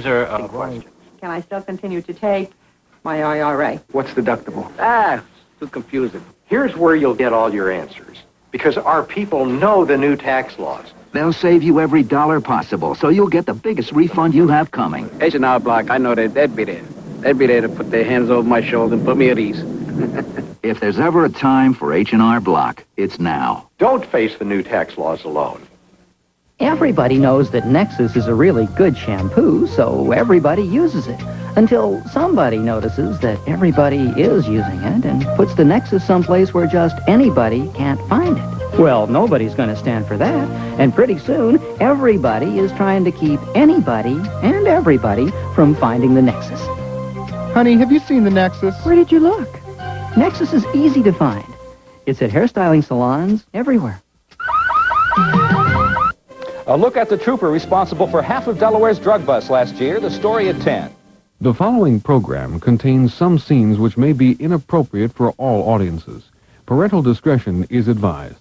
Question. Can I still continue to take my IRA? What's deductible? It's too confusing. Here's where you'll get all your answers. Because our people know the new tax laws. They'll save you every dollar possible, so you'll get the biggest refund you have coming. H&R Block, I know they'd be there. They'd be there to put their hands over my shoulder and put me at ease. If there's ever a time for H&R Block, it's now. Don't face the new tax laws alone. Everybody knows that Nexus is a really good shampoo, so everybody uses it. Until somebody notices that everybody is using it and puts the Nexus someplace where just anybody can't find it. Well, nobody's going to stand for that, and pretty soon, everybody is trying to keep anybody and everybody from finding the Nexus. Honey, have you seen the Nexus? Where did you look? Nexus is easy to find. It's at hairstyling salons everywhere. A look at the trooper responsible for half of Delaware's drug bust last year, the story at 10. The following program contains some scenes which may be inappropriate for all audiences. Parental discretion is advised.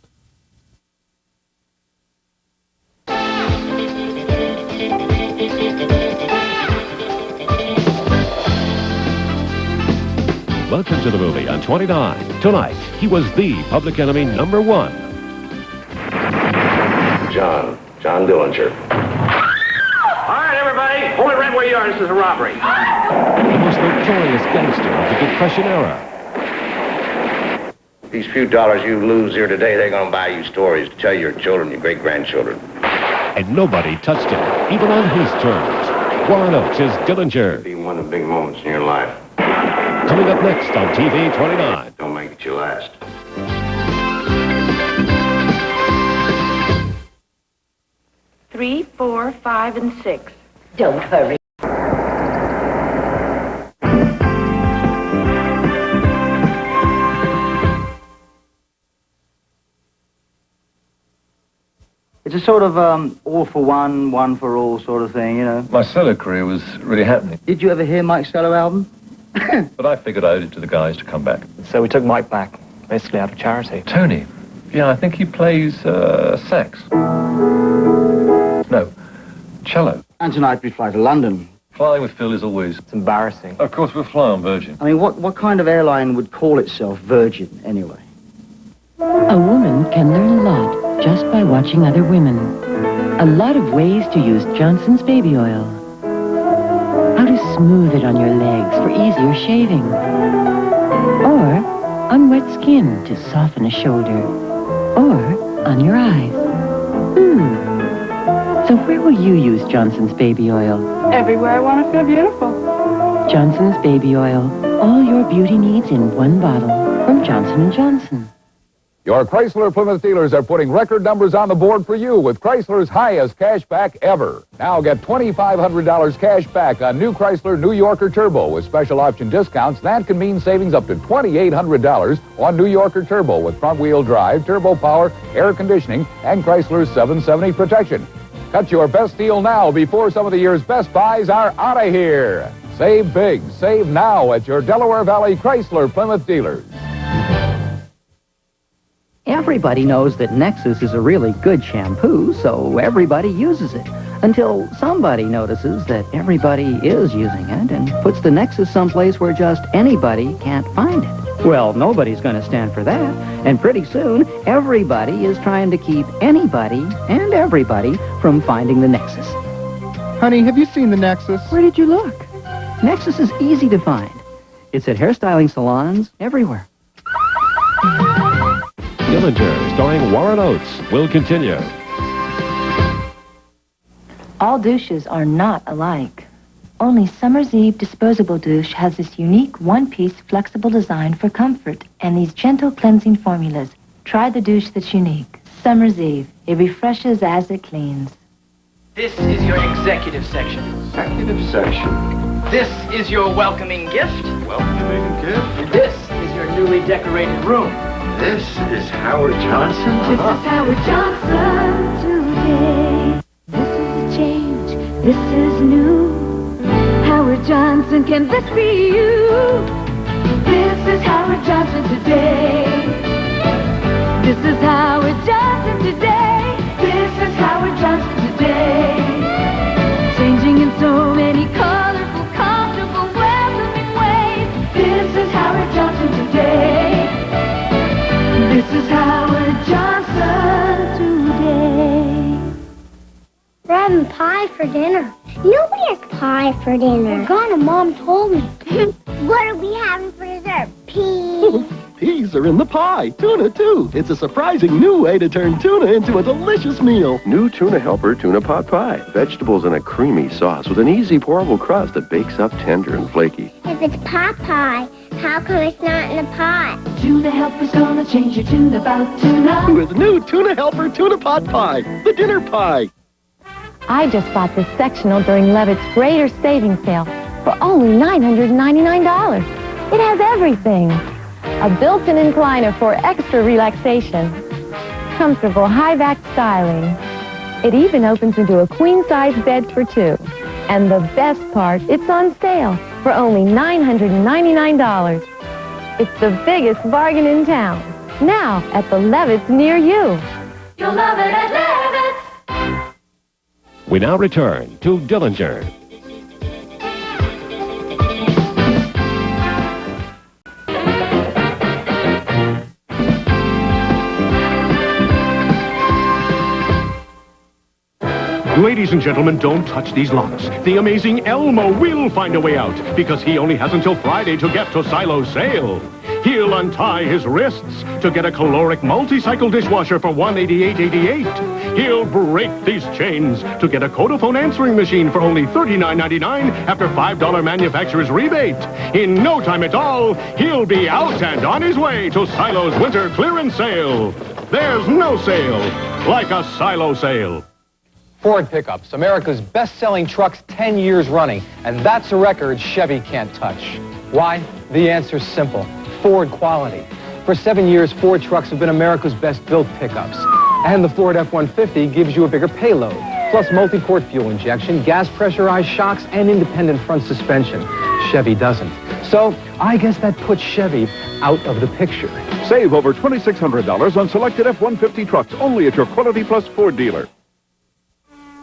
Welcome to the movie on 29. Tonight, he was the public enemy #1. John Dillinger. All right, everybody, hold it right where you are. This is a robbery. The most notorious gangster of the Depression era. These few dollars you lose here today, they're going to buy you stories to tell your children, your great-grandchildren. And nobody touched him, even on his terms. Warren Oates is Dillinger. It'll be one of the big moments in your life. Coming up next on TV 29. Don't make it your last. 3, 4, 5, and 6. Don't hurry. It's a sort of all for one, one for all sort of thing, you know. My solo career was really happening. Did you ever hear Mike's solo album? But I figured I owed it to the guys to come back. So we took Mike back, basically out of charity. Tony. Yeah, I think he plays sax. No, cello. And tonight we fly to London. Flying with Phil is always... It's embarrassing. Of course, we'll fly on Virgin. I mean, what kind of airline would call itself Virgin, anyway? A woman can learn a lot just by watching other women. A lot of ways to use Johnson's baby oil. How to smooth it on your legs for easier shaving. Or on wet skin to soften a shoulder. Or on your eyes. So where will you use Johnson's baby oil? Everywhere I want to feel beautiful. Johnson's baby oil. All your beauty needs in one bottle from Johnson & Johnson. Your Chrysler Plymouth dealers are putting record numbers on the board for you with Chrysler's highest cash back ever. Now get $2,500 cash back on new Chrysler New Yorker Turbo with special option discounts. That can mean savings up to $2,800 on New Yorker Turbo with front-wheel drive, turbo power, air conditioning, and Chrysler's 770 protection. Cut your best deal now before some of the year's best buys are out of here. Save big, save now at your Delaware Valley Chrysler Plymouth dealers. Everybody knows that Nexus is a really good shampoo, so everybody uses it. Until somebody notices that everybody is using it and puts the Nexus someplace where just anybody can't find it. Well, nobody's going to stand for that, and pretty soon, everybody is trying to keep anybody and everybody from finding the Nexus. Honey, have you seen the Nexus? Where did you look? Nexus is easy to find. It's at hairstyling salons everywhere. Dillinger, starring Warren Oates, will continue. All douches are not alike. Only Summer's Eve disposable douche has this unique one-piece flexible design for comfort and these gentle cleansing formulas. Try the douche that's unique. Summer's Eve. It refreshes as it cleans. This is your executive section. Executive section. This is your welcoming gift. Welcoming gift. And this is your newly decorated room. This is Howard Johnson. This is Howard Johnson today. This is a change. This is new. Howard Johnson, can this be you? This is Howard Johnson today. This is Howard Johnson today. This is Howard Johnson today. Changing in so many for dinner? Nobody has pie for dinner. We're gonna, Mom told me. What are we having for dessert? Peas. Peas are in the pie. Tuna, too. It's a surprising new way to turn tuna into a delicious meal. New Tuna Helper Tuna Pot Pie. Vegetables in a creamy sauce with an easy pourable crust that bakes up tender and flaky. If it's pot pie, how come it's not in a pot? Tuna Helper's gonna change your tune about tuna. With new Tuna Helper Tuna Pot Pie, the dinner pie. I just bought this sectional during Levitz Greater Savings Sale for only $999. It has everything. A built-in recliner for extra relaxation. Comfortable high-back styling. It even opens into a queen-size bed for two. And the best part, it's on sale for only $999. It's the biggest bargain in town. Now at the Levitz near you. You'll love it at Levitz. We now return to Dillinger. Ladies and gentlemen, don't touch these locks. The amazing Elmo will find a way out because he only has until Friday to get to Silo's sale. He'll untie his wrists to get a caloric multi-cycle dishwasher for $188.88. He'll break these chains to get a Codaphone answering machine for only $39.99 after $5 manufacturer's rebate. In no time at all, he'll be out and on his way to Silo's winter clearance sale. There's no sale like a Silo sale. Ford pickups, America's best-selling trucks 10 years running, and that's a record Chevy can't touch. Why? The answer's simple. Ford quality. For 7 years, Ford trucks have been America's best-built pickups. And the Ford F-150 gives you a bigger payload, plus multi-port fuel injection, gas pressurized shocks, and independent front suspension. Chevy doesn't. So I guess that puts Chevy out of the picture. Save over $2,600 on selected F-150 trucks only at your Quality Plus Ford dealer.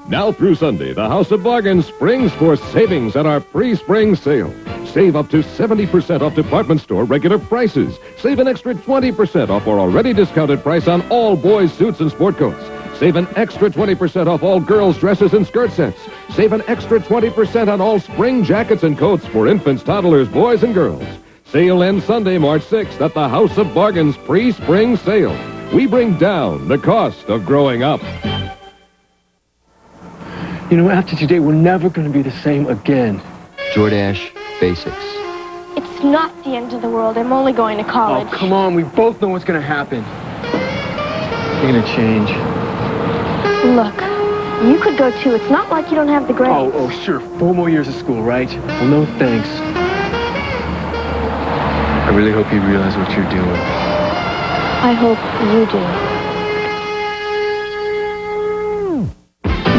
Now through Sunday, the House of Bargains springs for savings at our pre-spring sale. Save up to 70% off department store regular prices. Save an extra 20% off our already discounted price on all boys' suits and sport coats. Save an extra 20% off all girls' dresses and skirt sets. Save an extra 20% on all spring jackets and coats for infants, toddlers, boys, and girls. Sale ends Sunday, March 6th at the House of Bargains pre-spring sale. We bring down the cost of growing up. You know, after today, we're never going to be the same again. Jordache Basics. It's not the end of the world. I'm only going to college. Oh, come on. We both know what's going to happen. You're going to change. Look, you could go too. It's not like you don't have the grades. Oh, sure. 4 more years of school, right? Well, no thanks. I really hope you realize what you're doing. I hope you do.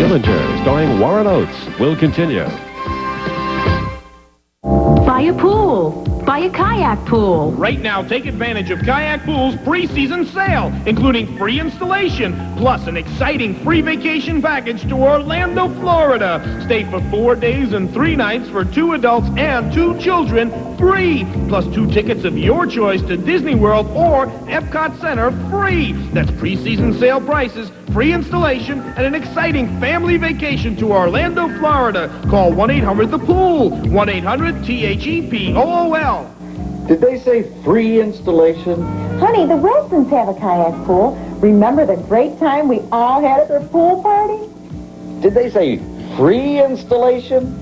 Dillinger, starring Warren Oates, will continue. Buy a pool. Buy a kayak pool. Right now, take advantage of Kayak Pools' pre-season sale, including free installation, plus an exciting free vacation package to Orlando, Florida. Stay for 4 days and 3 nights for 2 adults and 2 children, free, plus 2 tickets of your choice to Disney World or Epcot Center, free. That's pre-season sale prices, free installation, and an exciting family vacation to Orlando, Florida. Call 1-800-THE-POOL, 1-800-THEPOOL. Did they say free installation? Honey, the Wilsons have a kayak pool. Remember the great time we all had at their pool party? Did they say free installation?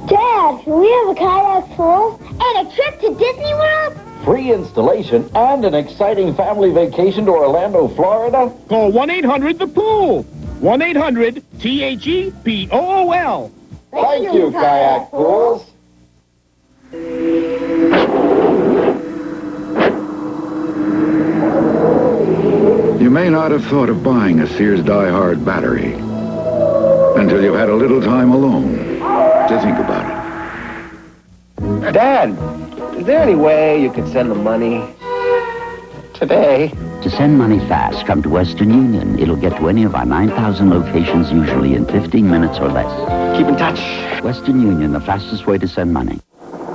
Dad, can we have a kayak pool and a trip to Disney World? Free installation and an exciting family vacation to Orlando, Florida? Call 1-800-THE-POOL, 1-800-THEPOOL. Thank you, Kayak Pools. You may not have thought of buying a Sears DieHard battery until you've had a little time alone to think about it. Dad, is there any way you could send the money today? To send money fast, come to Western Union. It'll get to any of our 9,000 locations usually in 15 minutes or less. Keep in touch. Western Union, the fastest way to send money.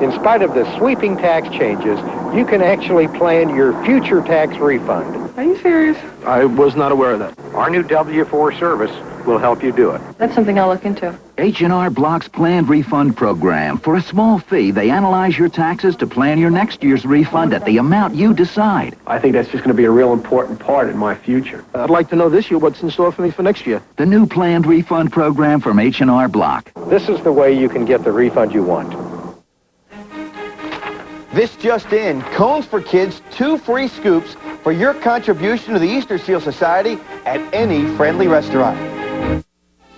In spite of the sweeping tax changes, you can actually plan your future tax refund. Are you serious? I was not aware of that. Our new W4 service We'll help you do it. That's something I'll look into. H&R Block's planned refund program. For a small fee, they analyze your taxes to plan your next year's refund at the amount you decide. I think that's just going to be a real important part in my future. I'd like to know this year what's in store for me for next year. The new planned refund program from H&R Block. This is the way you can get the refund you want. This just in, Cones for Kids, 2 free scoops for your contribution to the Easter Seal Society at any friendly restaurant.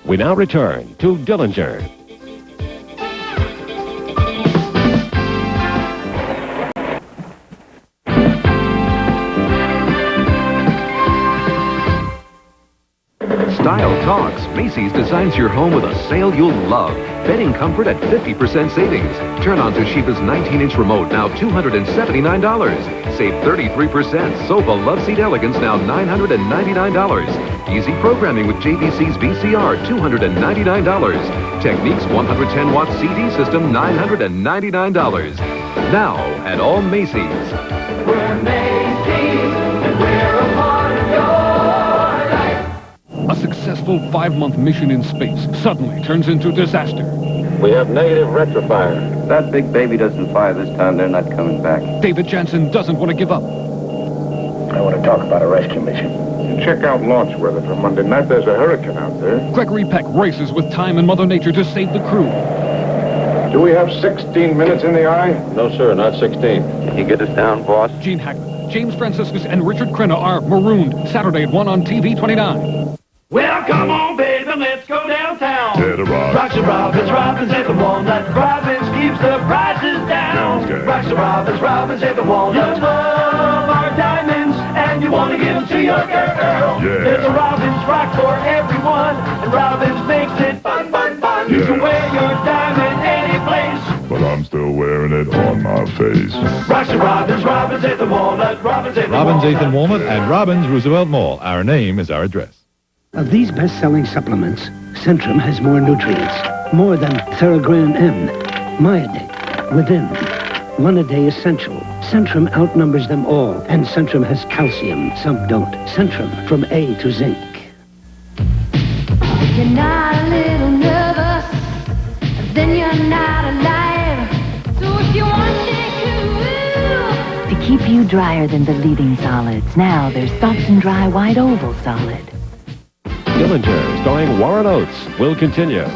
We now return to Dillinger. Style talks. Macy's designs your home with a sale you'll love. Bedding comfort at 50% savings. Turn on Toshiba's 19-inch remote, now $279. Save 33%. Sofa Love Seat Elegance, now $999. Easy programming with JVC's VCR, $299. Techniques 110-watt CD system, $999. Now at all Macy's. We're Macy's, and we're a part of your life. A successful 5-month mission in space suddenly turns into disaster. We have negative retrofire. That big baby doesn't fire this time. They're not coming back. David Jansen doesn't want to give up. I want to talk about a rescue mission. Check out launch weather for Monday night. There's a hurricane out there. Gregory Peck races with time and Mother Nature to save the crew. Do we have 16 minutes in the eye? No, sir, not 16. Can you get us down, boss? Gene Hackman, James Franciscus, and Richard Crenna are Marooned, Saturday at 1 on TV 29. Well, come on, baby, let's go downtown. Yeah, the Robbins. Rocks and Robbins, Robbins at the Walnut. Robbins keeps the prices down. Okay. Rocks and Robbins, Robbins at the Walnut. You love our diamonds, and you want to give them to your girl. Yeah. There's a Robbins rock for everyone, and Robbins makes it fun, fun, fun. You can wear your diamond any place. But I'm still wearing it on my face. Rocks and Robbins, Robbins at the Walnut. Robbins at the Robbins Walnut. 8th and Walnut and Robbins Roosevelt Mall. Our name is our address. Of these best-selling supplements, Centrum has more nutrients, more than Theragram M, Myadate, Within, One-A-Day Essential. Centrum outnumbers them all, and Centrum has calcium, some don't. Centrum, from A to zinc. If you're not a little nervous, then you're not alive. So if you want To keep you drier than the leading solids, now there's Soft and Dry Wide Oval Solid. Dillinger, starring Warren Oates, will continue.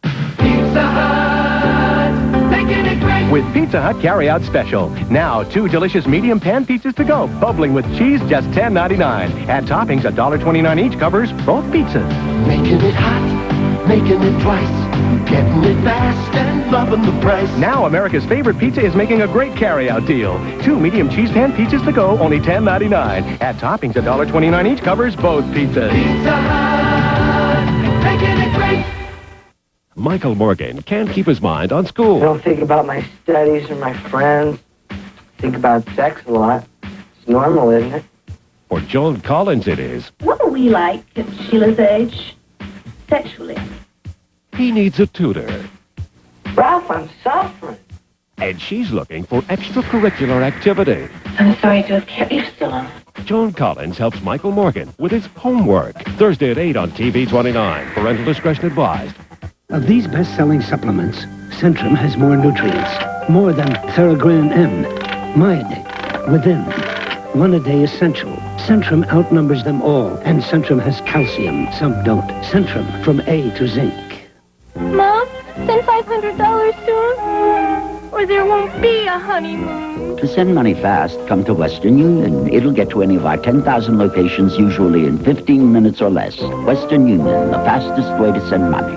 Pizza Hut, making it great. With Pizza Hut carry-out special. Now, 2 delicious medium pan pizzas to go, bubbling with cheese, just $10.99. Add toppings, $1.29 each, covers both pizzas. Making it hot, making it twice. Getting it fast and loving the price. Now, America's favorite pizza is making a great carry-out deal. 2 medium cheese pan pizzas to go, only $10.99. Add toppings, $1.29 each, covers both pizzas. Pizza Hut, making it great. Michael Morgan can't keep his mind on school. I don't think about my studies or my friends. Think about sex a lot. It's normal, isn't it? For Joan Collins, it is. What are we like at Sheila's age? Sexually. He needs a tutor. Ralph, I'm suffering. And she's looking for extracurricular activity. I'm sorry to have kept you so long. Joan Collins helps Michael Morgan with his homework. Thursday at 8 on TV 29. Parental discretion advised. Of these best-selling supplements, Centrum has more nutrients, more than Theragram M, Myadate, Within, One-A-Day Essential. Centrum outnumbers them all, and Centrum has calcium, some don't. Centrum, from A to zinc. Mom, send $500 to him, or there won't be a honeymoon. To send money fast, come to Western Union. It'll get to any of our 10,000 locations, usually in 15 minutes or less. Western Union, the fastest way to send money.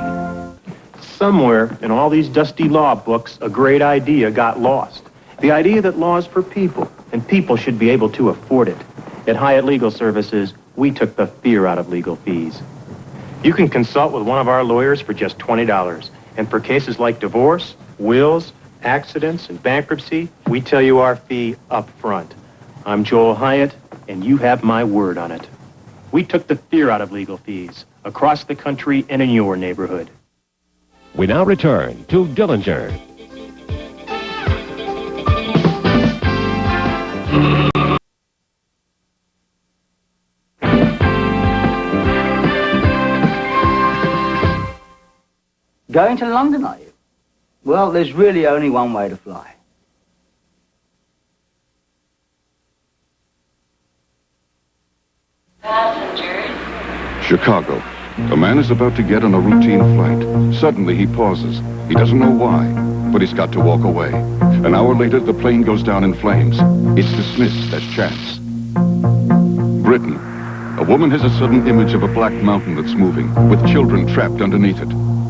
Somewhere in all these dusty law books, a great idea got lost. The idea that law is for people, and people should be able to afford it. At Hyatt Legal Services, we took the fear out of legal fees. You can consult with one of our lawyers for just $20. And for cases like divorce, wills, accidents, and bankruptcy, we tell you our fee up front. I'm Joel Hyatt, and you have my word on it. We took the fear out of legal fees across the country and in your neighborhood. We now return to Dillinger. Going to London, are you? Well, there's really only one way to fly. Chicago. A man is about to get on a routine flight. Suddenly he pauses. He doesn't know why, but he's got to walk away. An hour later, the plane goes down in flames. It's dismissed as chance. Britain. A woman has a sudden image of a black mountain that's moving, with children trapped underneath it.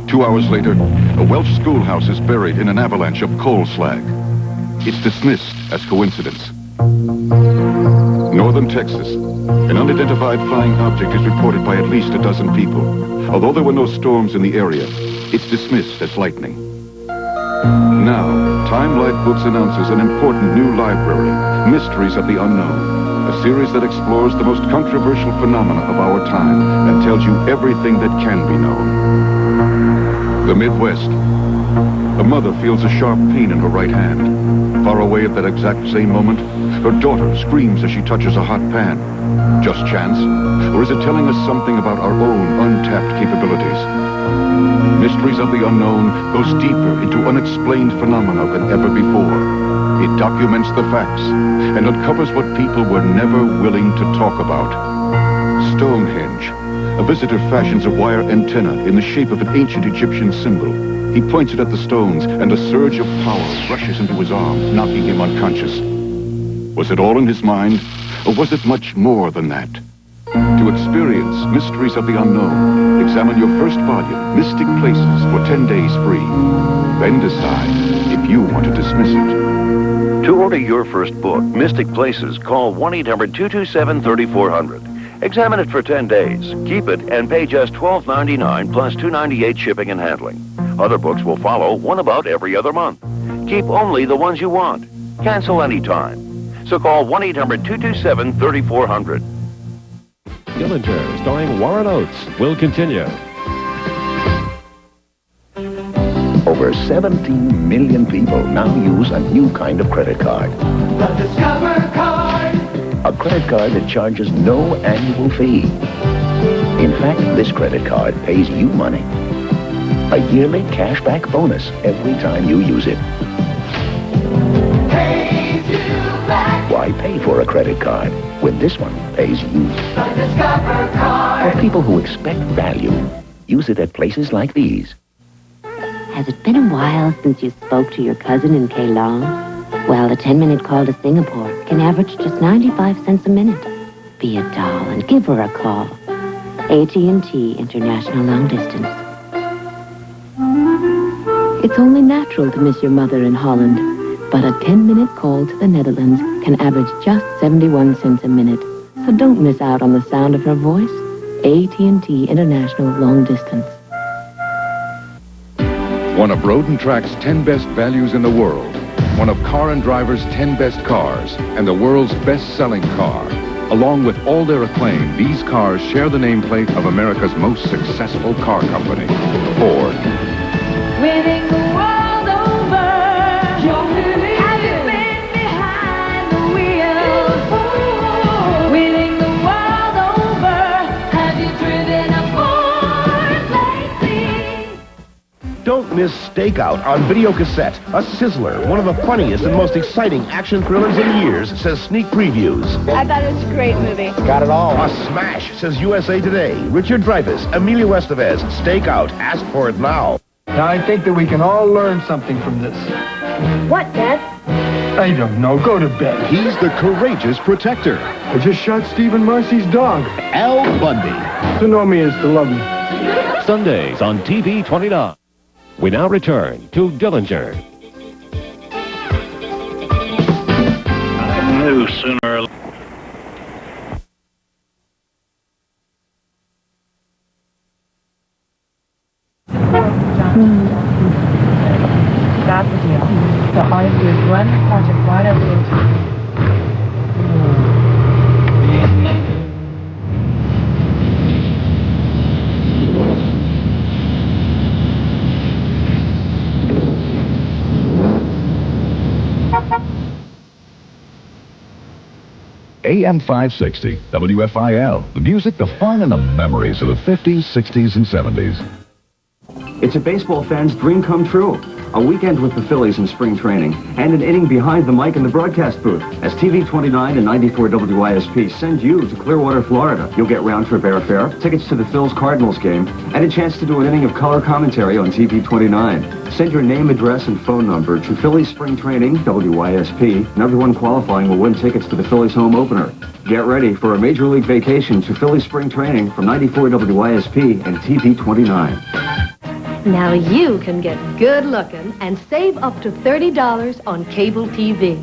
2 hours later, a Welsh schoolhouse is buried in an avalanche of coal slag. It's dismissed as coincidence. Northern Texas. An unidentified flying object is reported by at least a dozen people. Although there were no storms in the area, it's dismissed as lightning. Now, Time Life Books announces an important new library, Mysteries of the Unknown, a series that explores the most controversial phenomena of our time and tells you everything that can be known. The Midwest. A mother feels a sharp pain in her right hand. Far away at that exact same moment, her daughter screams as she touches a hot pan. Just chance? Or is it telling us something about our own untapped capabilities? Mysteries of the Unknown goes deeper into unexplained phenomena than ever before. It documents the facts and uncovers what people were never willing to talk about. Stonehenge. A visitor fashions a wire antenna in the shape of an ancient Egyptian symbol. He points it at the stones, and a surge of power rushes into his arm, knocking him unconscious. Was it all in his mind, or was it much more than that? To experience Mysteries of the Unknown, examine your first volume, Mystic Places, for 10 days free. Then decide if you want to dismiss it. To order your first book, Mystic Places, call 1-800-227-3400. Examine it for 10 days. Keep it and pay just $12.99 plus $2.98 shipping and handling. Other books will follow, one about every other month. Keep only the ones you want. Cancel anytime. So call 1-800-227-3400. Dillinger, starring Warren Oates, will continue. Over 17 million people now use a new kind of credit card. The Discover Card. A credit card that charges no annual fee. In fact, this credit card pays you money. A yearly cashback bonus every time you use it. Pays you back. Why pay for a credit card when this one pays you? The Discover Card. For people who expect value, use it at places like these. Has it been a while since you spoke to your cousin in Keelong? Well, a 10-minute call to Singapore can average just 95 cents a minute. Be a doll and give her a call. AT&T International Long Distance. It's only natural to miss your mother in Holland, but a 10-minute call to the Netherlands can average just 71 cents a minute. So don't miss out on the sound of her voice. AT&T International Long Distance. One of Road & Track's 10 best values in the world. One of Car and Driver's 10 best cars, and the world's best-selling car. Along with all their acclaim, these cars share the nameplate of America's most successful car company, Ford. Winning the world over. Have you been behind the wheel? Winning the world over. Have you driven a Ford lately? Don't miss Stakeout on video cassette. A sizzler, one of the funniest and most exciting action thrillers in years, says sneak previews. I thought it was a great movie. Got it all. A smash, says USA Today. Richard Dreyfuss, Emilio Estevez. Stakeout. Ask for it now. Now, I think that we can all learn something from this. What, Dad? I don't know. Go to bed. He's the courageous protector. I just shot Stephen Marcy's dog. Al Bundy. To know me is to love me. Sundays on TV 29. We now return to Dillinger. I knew sooner or later. That's the deal. So all you do is run the project right over into AM 560, WFIL. The music, the fun, and the memories of the 50s, 60s, and 70s. It's a baseball fan's dream come true. A weekend with the Phillies in spring training, and an inning behind the mic in the broadcast booth. As TV 29 and 94 WISP send you to Clearwater, Florida. You'll get round-trip airfare, tickets to the Phils-Cardinals game, and a chance to do an inning of color commentary on TV 29. Send your name, address, and phone number to Phillies Spring Training, WISP, and everyone qualifying will win tickets to the Phillies home opener. Get ready for a Major League vacation to Phillies Spring Training from 94 WISP and TV 29. Now you can get good looking and save up to $30 on cable TV.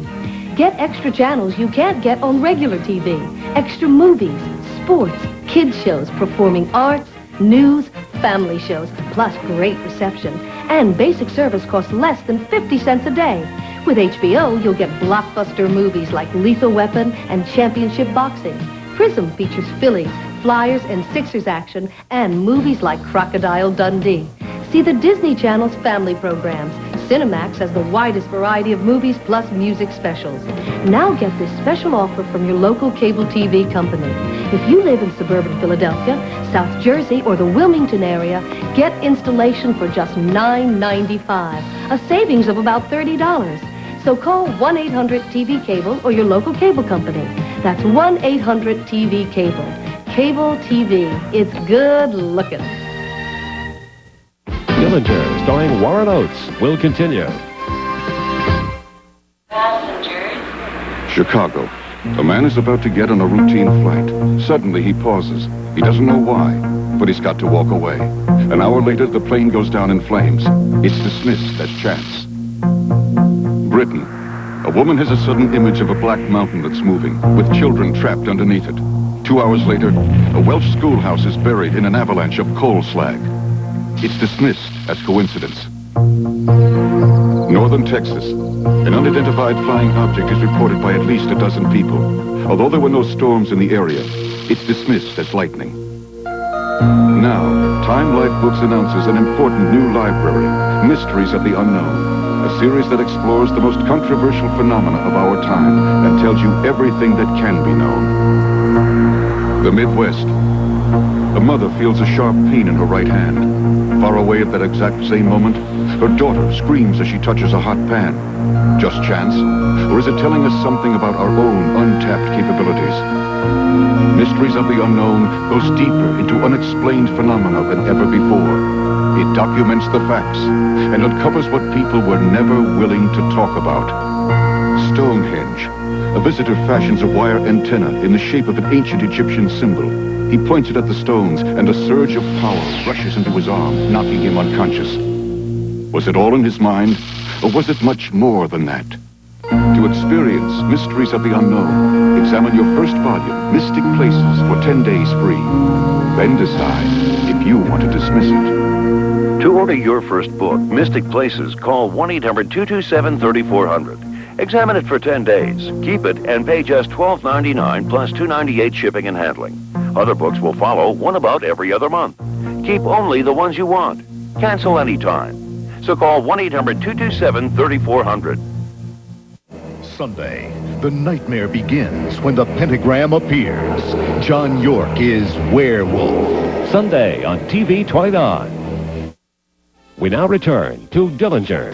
Get extra channels you can't get on regular TV. Extra movies, sports, kids shows, performing arts, news, family shows, plus great reception. And basic service costs less than 50 cents a day. With HBO, you'll get blockbuster movies like Lethal Weapon and Championship Boxing. Prism features Phillies, Flyers, and Sixers action, and movies like Crocodile Dundee. See the Disney Channel's family programs. Cinemax has the widest variety of movies plus music specials. Now get this special offer from your local cable TV company. If you live in suburban Philadelphia, South Jersey, or the Wilmington area, get installation for just $9.95, a savings of about $30. So call 1-800-TV-CABLE or your local cable company. That's 1-800-TV-CABLE. Cable TV. It's good looking. Dillinger, starring Warren Oates, will continue. Chicago. A man is about to get on a routine flight. Suddenly he pauses. He doesn't know why, but he's got to walk away. An hour later, the plane goes down in flames. It's dismissed as chance. Britain. A woman has a sudden image of a black mountain that's moving, with children trapped underneath it. 2 hours later, a Welsh schoolhouse is buried in an avalanche of coal slag. It's dismissed as coincidence. Northern Texas. An unidentified flying object is reported by at least a dozen people. Although there were no storms in the area, it's dismissed as lightning. Now, Time Life Books announces an important new library, Mysteries of the Unknown, a series that explores the most controversial phenomena of our time and tells you everything that can be known. The Midwest. A mother feels a sharp pain in her right hand. Far away at that exact same moment, her daughter screams as she touches a hot pan. Just chance? Or is it telling us something about our own untapped capabilities? Mysteries of the Unknown goes deeper into unexplained phenomena than ever before. It documents the facts and uncovers what people were never willing to talk about. Stonehenge. A visitor fashions a wire antenna in the shape of an ancient Egyptian symbol. He points it at the stones, and a surge of power rushes into his arm, knocking him unconscious. Was it all in his mind, or was it much more than that? To experience Mysteries of the Unknown, examine your first volume, Mystic Places, for 10 days free. Then decide if you want to dismiss it. To order your first book, Mystic Places, call 1-800-227-3400. Examine it for 10 days. Keep it and pay just $12.99 plus $2.98 shipping and handling. Other books will follow, one about every other month. Keep only the ones you want. Cancel anytime. So call 1-800-227-3400. Sunday, the nightmare begins when the pentagram appears. John York is Werewolf. Sunday on TV 29. We now return to Dillinger.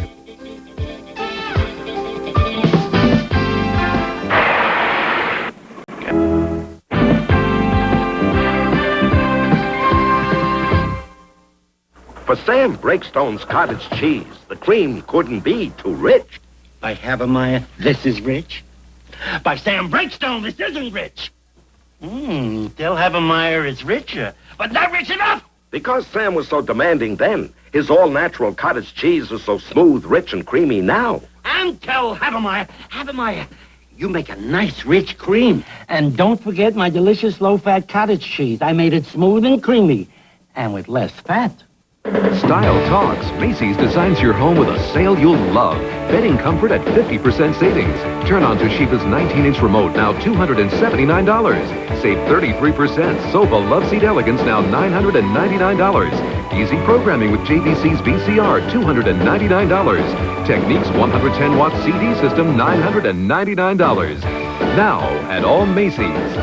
For Sam Breakstone's cottage cheese, the cream couldn't be too rich. By Havemeyer, this is rich. By Sam Breakstone, this isn't rich. Del Havemeyer is richer, but not rich enough. Because Sam was so demanding then, his all-natural cottage cheese is so smooth, rich, and creamy now. And tell Havemeyer, you make a nice, rich cream. And don't forget my delicious low-fat cottage cheese. I made it smooth and creamy, and with less fat. Style talks. Macy's designs your home with a sale you'll love. Bedding comfort at 50% savings. Turn on Toshiba's 19-inch remote, now $279. Save 33%. Sofa Love Seat Elegance, now $999. Easy programming with JVC's VCR, $299. Technique's 110-watt CD system, $999. Now at all Macy's.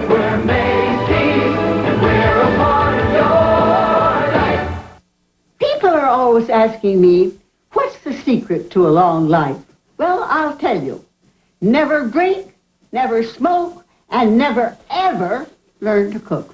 We're Macy's, and we're a part of your life. People are always asking me, what's the secret to a long life? Well, I'll tell you. Never drink, never smoke, and never, ever learn to cook.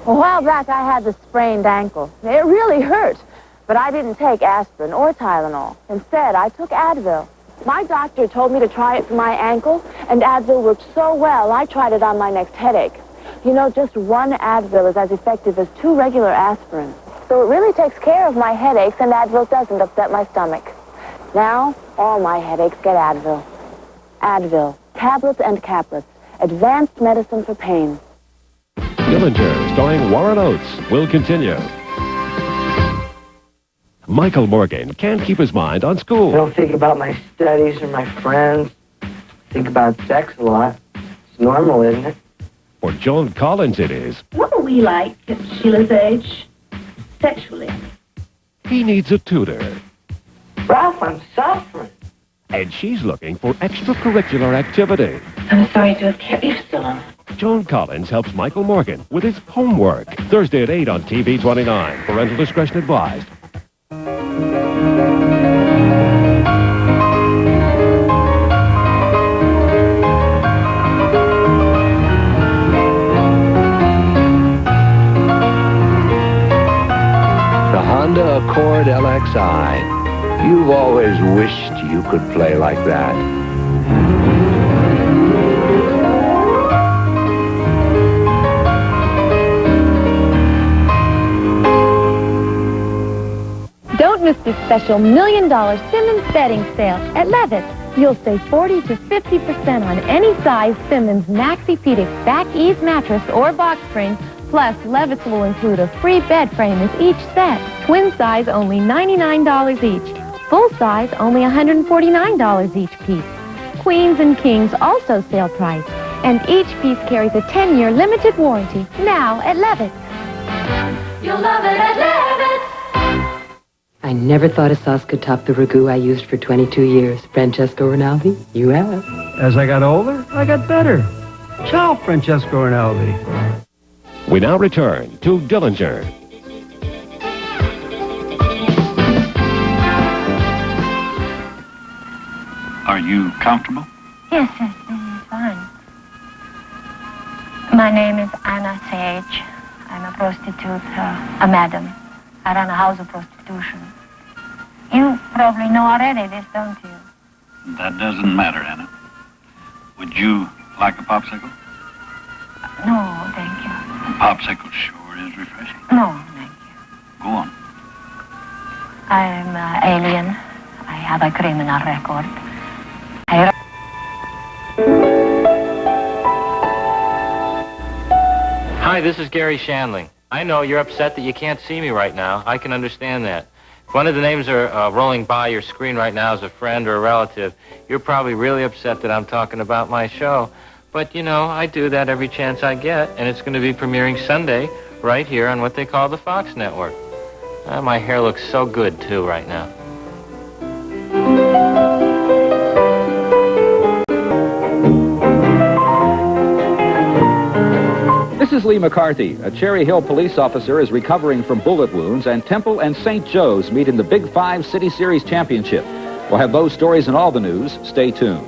A while back, I had the sprained ankle. It really hurt, but I didn't take aspirin or Tylenol. Instead, I took Advil. My doctor told me to try it for my ankle, and Advil worked so well, I tried it on my next headache. You know, just one Advil is as effective as 2 regular aspirins. So it really takes care of my headaches, and Advil doesn't upset my stomach. Now, all my headaches get Advil. Advil, tablets and caplets, advanced medicine for pain. Dillinger, starring Warren Oates, will continue. Michael Morgan can't keep his mind on school. I don't think about my studies or my friends. Think about sex a lot. It's normal, isn't it? For Joan Collins, it is. What are we like at Sheila's age? Sexually. He needs a tutor. Ralph, I'm suffering. And she's looking for extracurricular activity. I'm sorry to have kept you so long. Joan Collins helps Michael Morgan with his homework. Thursday at 8 on TV 29. Parental discretion advised. The Honda Accord LXI. You've always wished you could play like that. Don't miss the special $1 million Simmons bedding sale at Levitz. You'll save 40 to 50% on any size Simmons Maxi-Pedix back ease mattress or box spring. Plus, Levitz will include a free bed frame with each set. Twin size, only $99 each. Full size, only $149 each piece. Queens and kings also sale price. And each piece carries a 10-year limited warranty. Now at Levitz. You'll love it at Levitz. I never thought a sauce could top the ragu I used for 22 years. Francesco Rinaldi, you have. As I got older, I got better. Ciao, Francesco Rinaldi. We now return to Dillinger. Are you comfortable? Yes, fine. My name is Anna Sage. I'm a prostitute, a madam. I run a house of prostitution. You probably know already this, don't you? That doesn't matter, Anna. Would you like a popsicle? No, thank you. A popsicle sure is refreshing. No, thank you. Go on. I'm an alien. I have a criminal record. Hi, this is Gary Shandling. I know you're upset that you can't see me right now. I can understand that. If one of the names are rolling by your screen right now as a friend or a relative, you're probably really upset that I'm talking about my show. But, you know, I do that every chance I get, and it's going to be premiering Sunday right here on what they call the Fox Network. My hair looks so good, too, right now. This is Lee McCarthy. A Cherry Hill police officer is recovering from bullet wounds, and Temple and St. Joe's meet in the Big 5 City Series Championship. We'll have those stories and all the news. Stay tuned.